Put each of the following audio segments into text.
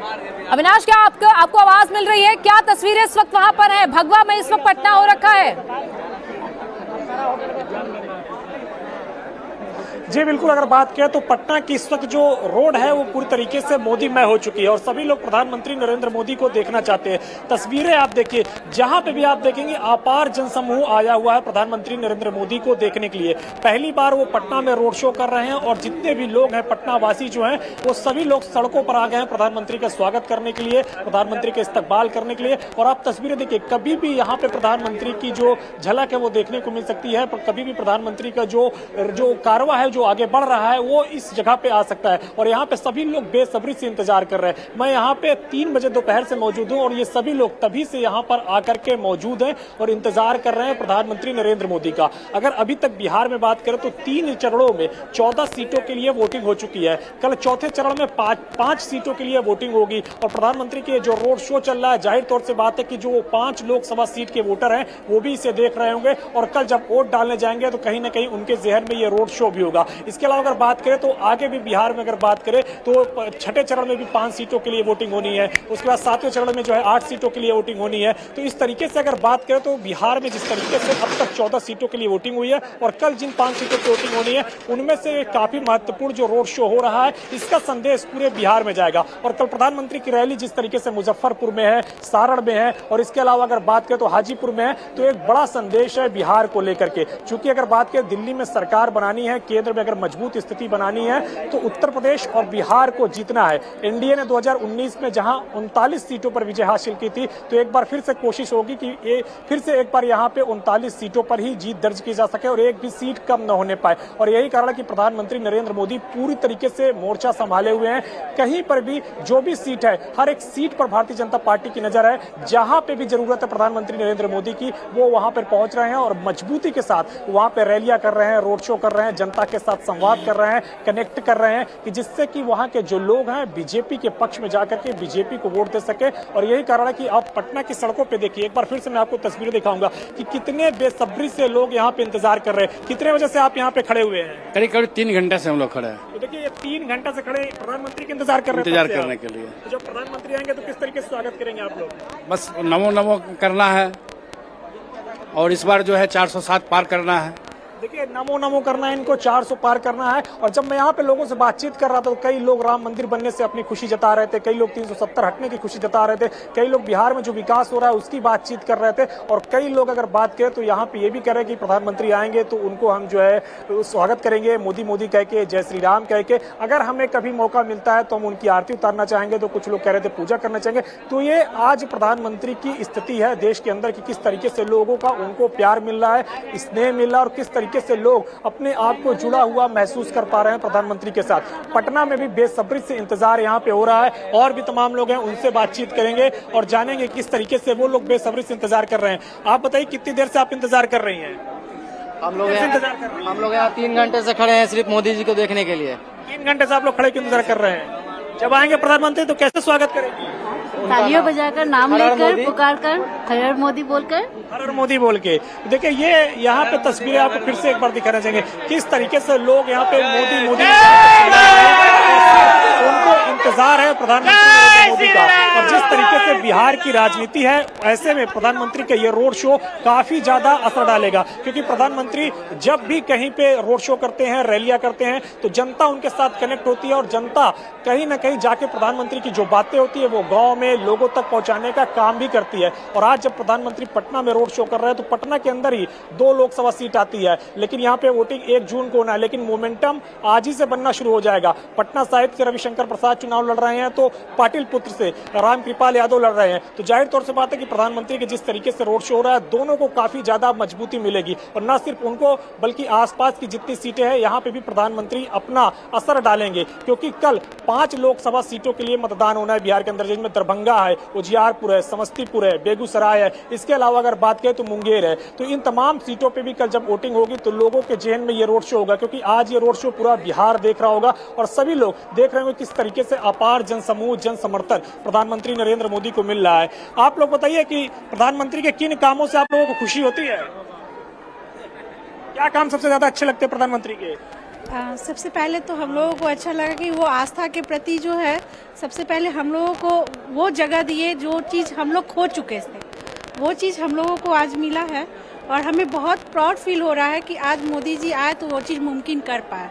अविनाश, क्या आपको आवाज मिल रही है? क्या तस्वीरें इस वक्त वहां पर है? भगवा में इस वक्त पटना हो रखा है। जी बिल्कुल, अगर बात करें तो पटना की इस वक्त जो रोड है वो पूरी तरीके से मोदीमय हो चुकी है और सभी लोग प्रधानमंत्री नरेंद्र मोदी को देखना चाहते हैं। तस्वीरें आप देखिए, जहां पे भी आप देखेंगे अपार जनसमूह आया हुआ है प्रधानमंत्री नरेंद्र मोदी को देखने के लिए। पहली बार वो पटना में रोड शो कर रहे हैं और जितने भी लोग हैं पटना वासी जो हैं वो सभी लोग सड़कों पर आ गए हैं प्रधानमंत्री का स्वागत करने के लिए, प्रधानमंत्री का इस्तकबाल करने के लिए। और आप तस्वीरें देखिए, कभी भी यहाँ पे प्रधानमंत्री की जो झलक है वो देखने को मिल सकती है। कभी भी प्रधानमंत्री का जो कारवा है जो आगे बढ़ रहा है वो इस जगह पे आ सकता है और यहाँ पे सभी लोग बेसब्री से इंतजार कर रहे हैं। मैं यहाँ पे 3 बजे दोपहर से मौजूद हूँ और ये सभी लोग तभी से यहाँ पर आकर के मौजूद हैं और इंतजार कर रहे हैं प्रधानमंत्री नरेंद्र मोदी का। अगर अभी तक बिहार में बात करें तो 3 चरणों में 14 सीटों के लिए वोटिंग हो चुकी है। कल चौथे चरण में 5 सीटों के लिए वोटिंग होगी और प्रधानमंत्री के जो रोड शो चल रहा है, जाहिर तौर से बात है कि जो 5 लोकसभा सीट के वोटर हैं वो भी इसे देख रहे होंगे और कल जब वोट डालने जाएंगे तो कहीं ना कहीं उनके जहन में ये रोड शो भी होगा। इसके अलावा अगर बात करें तो आगे भी बिहार में अगर बात करें तो छठे चरण में भी 5 सीटों के लिए वोटिंग होनी है। उसके बाद 7वें चरण में जो है 8 सीटों के लिए वोटिंग होनी है। तो इस तरीके से अगर बात करें तो बिहार में जिस तरीके से अब तक 14 सीटों के लिए वोटिंग हुई है और कल जिन 5 सीटों की वोटिंग होनी है उनमें से काफी महत्वपूर्ण जो रोड शो हो रहा है इसका संदेश पूरे बिहार में जाएगा। और कल प्रधानमंत्री की रैली जिस तरीके से मुजफ्फरपुर में है, सारण में है और इसके अलावा अगर बात करें तो हाजीपुर में है, तो एक बड़ा संदेश है बिहार को लेकर के। चूंकि अगर बात करें दिल्ली में सरकार बनानी है, केंद्र में अगर मजबूत स्थिति बनानी है तो उत्तर प्रदेश और बिहार को जीतना है। एनडीए ने 2019 में जहां 39 सीटों पर विजय हासिल की थी तो एक बार फिर से कोशिश होगी कि ये फिर से एक बार यहां पे 39 सीटों पर ही जीत दर्ज की जा सके और एक भी सीट कम न होने पाए। और यही कारण है कि प्रधानमंत्री नरेंद्र मोदी पूरी तरीके से मोर्चा संभाले हुए हैं। कहीं पर भी जो भी सीट है, हर एक सीट पर भारतीय जनता पार्टी की नजर है। जहां पे भी जरूरत है प्रधानमंत्री नरेंद्र मोदी की वो वहां पर पहुंच रहे हैं और मजबूती के साथ वहां पर रैलियां कर रहे हैं, रोड शो कर रहे हैं, जनता के साथ संवाद कर रहे हैं, कनेक्ट कर रहे हैं कि जिससे कि वहां के जो लोग हैं बीजेपी के पक्ष में जाकर के बीजेपी को वोट दे सके। और यही कारण है कि आप पटना की सड़कों पे देखिए, एक बार फिर से मैं आपको तस्वीरें दिखाऊंगा कि कितने बेसब्री से लोग यहाँ पे इंतजार कर रहे हैं। कितने बजे से आप यहाँ पे खड़े हुए हैं? करीब 3 घंटे से हम लोग खड़े हैं। तो देखिए, ये 3 घंटे से खड़े प्रधानमंत्री के इंतजार कर रहे हैं। इंतजार करने के लिए तो जब प्रधानमंत्री आएंगे तो किस तरीके से स्वागत करेंगे आप लोग? बस नमो नमो करना है और इस बार जो है 407 पार करना है। देखिए, नमो नमो करना है, इनको 400 पार करना है। और जब मैं यहाँ पे लोगों से बातचीत कर रहा था तो कई लोग राम मंदिर बनने से अपनी खुशी जता रहे थे, कई लोग 370 हटने की खुशी जता रहे थे, कई लोग बिहार में जो विकास हो रहा है उसकी बातचीत कर रहे थे और कई लोग अगर बात करें तो यहाँ पे ये भी कह रहे हैं कि प्रधानमंत्री आएंगे तो उनको हम जो है स्वागत करेंगे, मोदी मोदी कह के, जय श्री राम कह के। अगर हमें कभी मौका मिलता है तो हम उनकी आरती उतारना चाहेंगे। तो कुछ लोग कह रहे थे पूजा करना चाहेंगे। तो ये आज प्रधानमंत्री की स्थिति है देश के अंदर की किस तरीके से लोगों का उनको प्यार मिल रहा है, स्नेह मिल रहा है और किस तरीके से लोग अपने आप को जुड़ा हुआ महसूस कर पा रहे हैं प्रधानमंत्री के साथ। पटना में भी बेसब्री से इंतजार यहाँ पे हो रहा है और भी तमाम लोग हैं, उनसे बातचीत करेंगे और जानेंगे किस तरीके से वो लोग बेसब्री से इंतजार कर रहे हैं। आप बताइए, कितनी देर से आप इंतजार कर रही हैं? हम लोग यहाँ 3 घंटे से खड़े हैं सिर्फ मोदी जी को देखने के लिए। 3 घंटे से आप लोग खड़े इंतजार कर रहे हैं। जब आएंगे प्रधानमंत्री तो कैसे स्वागत करेंगे? तालियों बजाकर, नाम लेकर, पुकार कर, हर मोदी बोलकर, हर मोदी बोल के। देखिए, ये यहाँ पे तस्वीरें आपको फिर से एक बार दिखाना चाहेंगे किस तरीके से लोग यहाँ पे मोदी मोदी उनको इंतजार है प्रधानमंत्री नरेंद्र मोदी का। और जिस तरीके से बिहार की राजनीति है ऐसे में प्रधानमंत्री का ये रोड शो काफी ज्यादा असर डालेगा, क्योंकि प्रधानमंत्री जब भी कहीं पे रोड शो करते हैं, रैलियां करते हैं तो जनता उनके साथ कनेक्ट होती है और जनता कहीं ना कहीं जाके प्रधानमंत्री की जो बातें होती है वो गांव में लोगों तक पहुंचाने का काम भी करती है। और आज जब प्रधानमंत्री पटना में रोड शो कर रहे हैं तो पटना के अंदर ही 2 लोकसभा सीट आती है, लेकिन यहाँ पे वोटिंग 1 जून को होना है। लेकिन मोमेंटम आज ही से बनना शुरू हो जाएगा। पटना साहिब से रविशंकर प्रसाद चुनाव लड़ रहे हैं तो पाटिल पुत्र से रामकृपाल यादव लड़ रहे हैं। तो जाहिर तौर से बात है कि प्रधानमंत्री के जिस तरीके से रोड शो हो रहा है दोनों को काफी ज्यादा मजबूती मिलेगी और न सिर्फ उनको बल्कि आसपास की जितनी सीटें हैं यहाँ पे भी प्रधानमंत्री अपना असर डालेंगे, क्योंकि कल 5 लोकसभा सीटों के लिए मतदान होना है बिहार के अंदर, जिसमें दरभंगा है, उजियारपुर है, समस्तीपुर है, बेगूसराय है। इसके अलावा अगर बात करें तो मुंगेर है। तो इन तमाम सीटों पे भी कल जब वोटिंग होगी तो लोगों के जेहन में ये रोड शो होगा, क्योंकि आज ये रोड शो पूरा बिहार देख रहा होगा और सभी लोग देख रहे होंगे किस तरीके से अपार जनसमूह, जन समर्थन प्रधानमंत्री नरेंद्र मोदी को मिल रहा है। आप लोग बताइए कि प्रधानमंत्री के किन कामों से आप लोगों को खुशी होती है? क्या काम सबसे ज्यादा अच्छे लगते हैं प्रधानमंत्री के? सबसे पहले तो हम लोगों को अच्छा लगा कि वो आस्था के प्रति जो है सबसे पहले हम लोगों को वो जगह दिए जो चीज़ हम लोग खो चुके थे, वो चीज़ हम लोगों को आज मिला है और हमें बहुत प्राउड फील हो रहा है कि आज मोदी जी आए तो वो चीज़ मुमकिन कर पाए।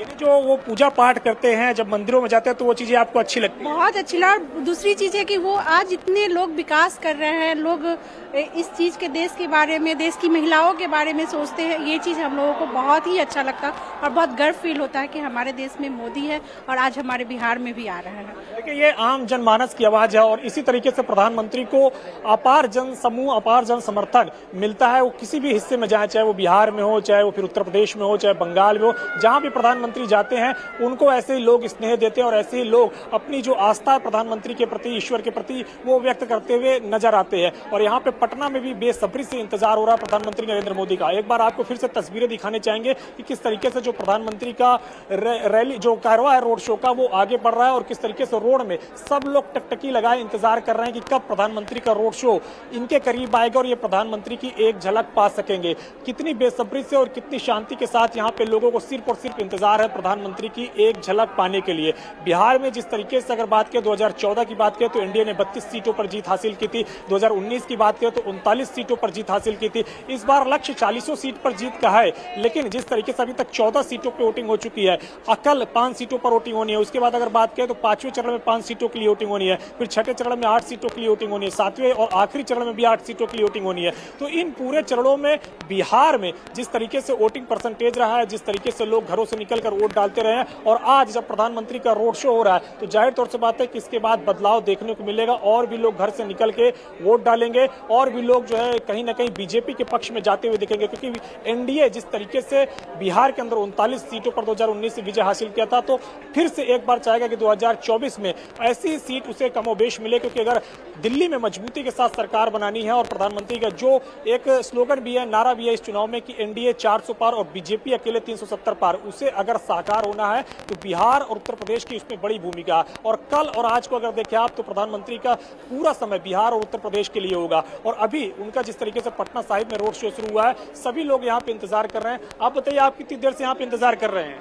यानी जो वो पूजा पाठ करते हैं, जब मंदिरों में जाते हैं तो वो चीजें आपको अच्छी लगती है? बहुत अच्छी लगा। और दूसरी चीज़ है कि वो आज इतने लोग विकास कर रहे हैं, लोग इस चीज़ के देश के बारे में, देश की महिलाओं के बारे में सोचते हैं, ये चीज़ हम लोगों को बहुत ही अच्छा लगता है और बहुत गर्व फील होता है कि हमारे देश में मोदी है और आज हमारे बिहार में भी आ रहे हैं। देखिए, ये आम जनमानस की आवाज है और इसी तरीके से प्रधानमंत्री को अपार जन समूह, अपार जन समर्थन मिलता है। वो किसी भी हिस्से में जाए, चाहे वो बिहार में हो, चाहे वो फिर उत्तर प्रदेश में हो, चाहे बंगाल में हो, जहां भी प्रधानमंत्री जाते हैं उनको ऐसे ही लोग स्नेह देते हैं और ऐसे ही लोग अपनी जो आस्था है प्रधानमंत्री के प्रति, ईश्वर के प्रति, वो व्यक्त करते हुए नजर आते हैं। और यहाँ पे पटना में भी बेसब्री से इंतजार हो रहा है प्रधानमंत्री नरेंद्र मोदी का। एक बार आपको फिर से तस्वीरें दिखाने चाहेंगे कि किस तरीके से जो प्रधानमंत्री का रैली, जो कारवा है रोड शो का, वो आगे बढ़ रहा है और किस तरीके से रोड में सब लोग टकटकी लगाए इंतजार कर रहे हैं कि कब प्रधानमंत्री का रोड शो इनके करीब आएगा और ये प्रधानमंत्री की एक झलक पा सकेंगे। कितनी बेसब्री से और कितनी शांति के साथ यहाँ पे लोगों को सिर्फ और सिर्फ इंतजार है प्रधानमंत्री की एक झलक पाने के लिए। बिहार में जिस तरीके से अगर बात करें 2014 की बात करें तो एनडीए ने 32 सीटों पर जीत हासिल की थी, 2019 की बात करें तो 39 सीटों पर जीत हासिल की थी। इस बार लक्ष्य 40 सीट पर जीत का है, लेकिन जिस तरीके से अभी तक 14 सीटों पर वोटिंग हो चुकी है, कल 5 सीटों पर वोटिंग होनी है। उसके बाद अगर बात करें तो 5वें चरण में 5 सीटों के लिए वोटिंग होनी है, फिर 6ठे चरण में 8 सीटों के लिए वोटिंग होनी है, 7वें और आखिरी चरण में भी 8 सीटों के लिए वोटिंग होनी है। तो इन पूरे चरणों में बिहार में जिस तरीके से वोटिंग परसेंटेज रहा है, जिस तरीके से लोग घरों से निकलकर वोट डालते रहे हैं और आज जब प्रधानमंत्री का रोड शो हो रहा है तो जाहिर तौर से बात है कि इसके बाद बदलाव देखने को मिलेगा और भी लोग घर से निकल के वोट डालेंगे और भी लोग जो है कहीं ना कहीं बीजेपी के पक्ष में जाते हुए दिखेंगे। क्योंकि एनडीए जिस तरीके से बिहार के अंदर 39 सीटों पर 2019 से विजय हासिल किया था, तो फिर से एक बार चाहेगा कि 2024 में ऐसी सीट उसे कमोबेश मिले। क्योंकि अगर दिल्ली में मजबूती के साथ सरकार बनानी है और प्रधानमंत्री का जो एक स्लोगन भी है, नारा भी है इस चुनाव में कि एनडीए 400 पार और बीजेपी अकेले 370 पार, उसे अगर साकार होना है तो बिहार और उत्तर प्रदेश की उसमें बड़ी भूमिका है। और कल और आज को अगर देखें आप तो प्रधानमंत्री का पूरा समय बिहार और उत्तर प्रदेश के लिए होगा। और अभी उनका जिस तरीके से पटना साहिब में रोड शो शुरू हुआ है, सभी लोग यहाँ पे इंतजार कर रहे हैं। आप बताइए, आप कितनी देर से यहाँ पे इंतजार कर रहे हैं?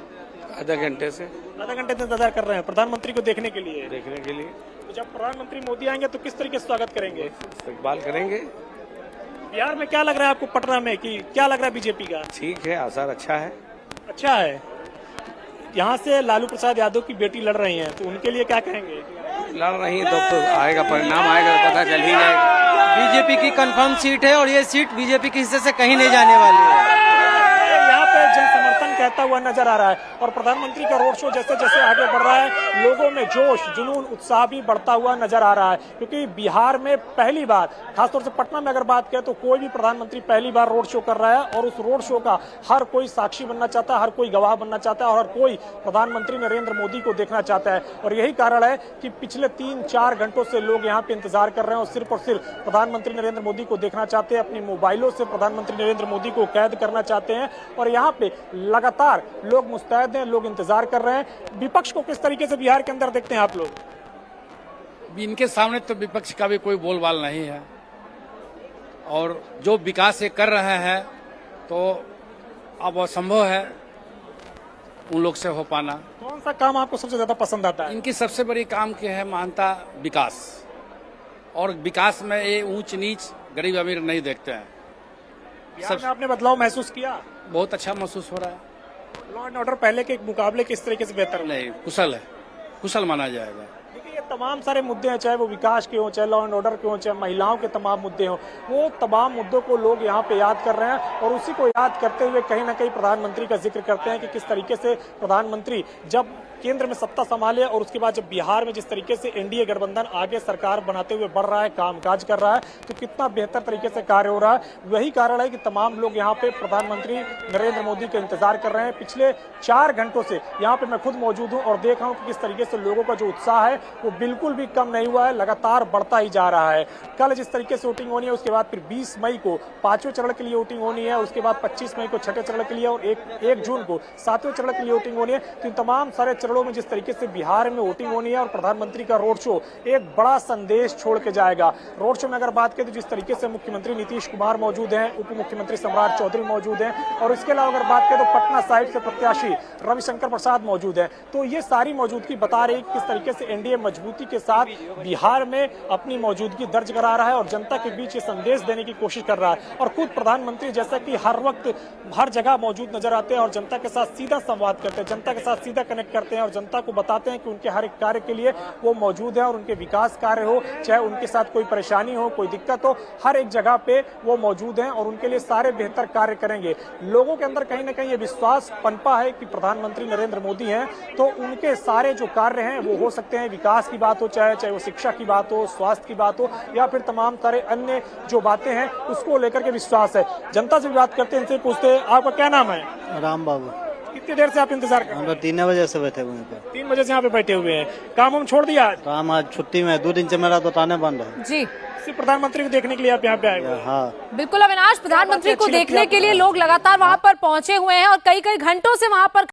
आधा घंटे से इंतजार कर रहे हैं प्रधानमंत्री को देखने के लिए। तो जब प्रधानमंत्री मोदी आएंगे तो किस तरीके से स्वागत करेंगे? इस्तेकबाल करेंगे। बिहार में क्या लग रहा है आपको, पटना में कि क्या लग रहा है बीजेपी का? ठीक है, आसार अच्छा है। अच्छा है। यहाँ से लालू प्रसाद यादव की बेटी लड़ रही हैं, तो उनके लिए क्या कहेंगे? लड़ रही है तो आएगा, परिणाम आएगा तो पता चल ही जाएगा। बीजेपी की कंफर्म सीट है और ये सीट बीजेपी के हिस्से से कहीं नहीं जाने वाली है। यहाँ पे जन समर्थन कहता हुआ नजर आ रहा है और प्रधानमंत्री का रोड शो जैसे जैसे आगे बढ़ रहा है, लोगों में जोश, जुनून, उत्साह भी बढ़ता हुआ नजर आ रहा है। क्योंकि बिहार में पहली बार, खासतौर से पटना में अगर बात करें तो कोई भी प्रधानमंत्री पहली बार रोड शो कर रहा है और उस रोड शो का हर कोई साक्षी बनना चाहता है, हर कोई गवाह बनना चाहता है और हर कोई प्रधानमंत्री नरेंद्र मोदी को देखना चाहता है। और यही कारण है कि पिछले 3-4 घंटों से लोग यहाँ पे इंतजार कर रहे हैं और सिर्फ प्रधानमंत्री नरेंद्र मोदी को देखना चाहते हैं, अपनी मोबाइलों से प्रधानमंत्री नरेंद्र मोदी को कैद करना चाहते हैं। और यहाँ पे लगातार लोग मुस्तैद हैं, लोग इंतजार कर रहे हैं। विपक्ष को किस तरीके से बिहार के अंदर देखते हैं आप लोग? इनके सामने तो विपक्ष का भी कोई बोलबाल नहीं है और जो विकास ये कर रहे हैं तो अब असंभव है उन लोग से हो पाना। कौन सा काम आपको सबसे ज्यादा पसंद आता है? इनकी सबसे बड़ी काम की है मानता विकास, और विकास में ये ऊंच नीच गरीब अमीर नहीं देखते हैं। बिहार में आपने बदलाव महसूस किया? बहुत अच्छा महसूस हो रहा है। लॉ एंड ऑर्डर पहले के मुकाबले किस तरीके से बेहतर है? नहीं, कुशल है, कुशल माना जाएगा। देखिए, ये तमाम सारे मुद्दे हैं, चाहे वो विकास के हों, चाहे लॉ एंड ऑर्डर के हों, चाहे महिलाओं के तमाम मुद्दे हों, वो तमाम मुद्दों को लोग यहाँ पे याद कर रहे हैं और उसी को याद करते हुए कहीं ना कहीं प्रधानमंत्री का जिक्र करते हैं कि किस तरीके से प्रधानमंत्री जब केंद्र में सत्ता संभाले और उसके बाद जब बिहार में जिस तरीके से एनडीए गठबंधन आगे सरकार बनाते हुए बढ़ रहा है, कामकाज कर रहा है, तो कितना बेहतर तरीके से कार्य हो रहा है। वही कारण है कि तमाम लोग यहाँ पे प्रधानमंत्री नरेंद्र मोदी का इंतजार कर रहे हैं। पिछले 4 घंटों से यहाँ पे मैं खुद मौजूद हूँ और देख रहा हूँ कि किस तरीके से लोगों का जो उत्साह है वो बिल्कुल भी कम नहीं हुआ है, लगातार बढ़ता ही जा रहा है। कल जिस तरीके से वोटिंग होनी है, उसके बाद फिर 20 मई को 5वें चरण के लिए वोटिंग होनी है, उसके बाद 25 मई को 6ठे चरण के लिए और 1 जून को 7वें चरण के लिए वोटिंग होनी है। तो इन तमाम सारे चरणों में जिस तरीके से बिहार में वोटिंग होनी है और प्रधानमंत्री का रोड शो एक बड़ा संदेश छोड़ के जाएगा। रोड शो में अगर बात करें तो जिस तरीके से मुख्यमंत्री नीतीश कुमार मौजूद हैं, उप मुख्यमंत्री सम्राट चौधरी मौजूद हैं और इसके अलावा अगर बात करें तो पटना साहिब से प्रत्याशी रविशंकर प्रसाद मौजूद हैं। तो ये सारी मौजूदगी बता रही है किस तरीके से एनडीए मजबूती के साथ बिहार में अपनी मौजूदगी दर्ज करा रहा है और जनता के बीच ये संदेश देने की कोशिश कर रहा है। और खुद प्रधानमंत्री जैसा कि हर वक्त हर जगह मौजूद नजर आते हैं और जनता के साथ सीधा संवाद करते हैं, जनता के साथ सीधा कनेक्ट करते हैं और जनता को बताते हैं कि उनके हर एक कार्य के लिए वो मौजूद है और उनके विकास कार्य हो, चाहे उनके साथ कोई परेशानी हो, कोई दिक्कत हो, हर एक जगह पे वो मौजूद हैं और उनके लिए सारे बेहतर कार्य करेंगे। लोगों के अंदर कहीं ना कहीं ये विश्वास पनपा है कि प्रधानमंत्री नरेंद्र मोदी हैं तो उनके सारे जो कार्य हैं वो हो सकते हैं, विकास की बात हो, चाहे वो शिक्षा की बात हो, स्वास्थ्य की बात हो या फिर तमाम सारे अन्य जो बातें हैं उसको लेकर के विश्वास है। जनता से भी बात करते हैं, इनसे पूछते हैं आपका क्या नाम है? राम बाबू। कितनी देर से आप इंतजार कर रहे हैं? हम लोग 3 बजे से बैठे हुए हैं। 3 बजे से यहाँ पे बैठे हुए हैं। काम हम छोड़ दिया आज? काम आज छुट्टी में 2 दिन से मेरा दुकानें बंद है। जी, सिर्फ प्रधानमंत्री को देखने के लिए आप यहाँ पे आए हुए हैं? हाँ बिल्कुल अविनाश, प्रधानमंत्री को देखने के लिए लोग लगातार वहां पर पहुंचे हुए हैं और कई घंटों से वहां पर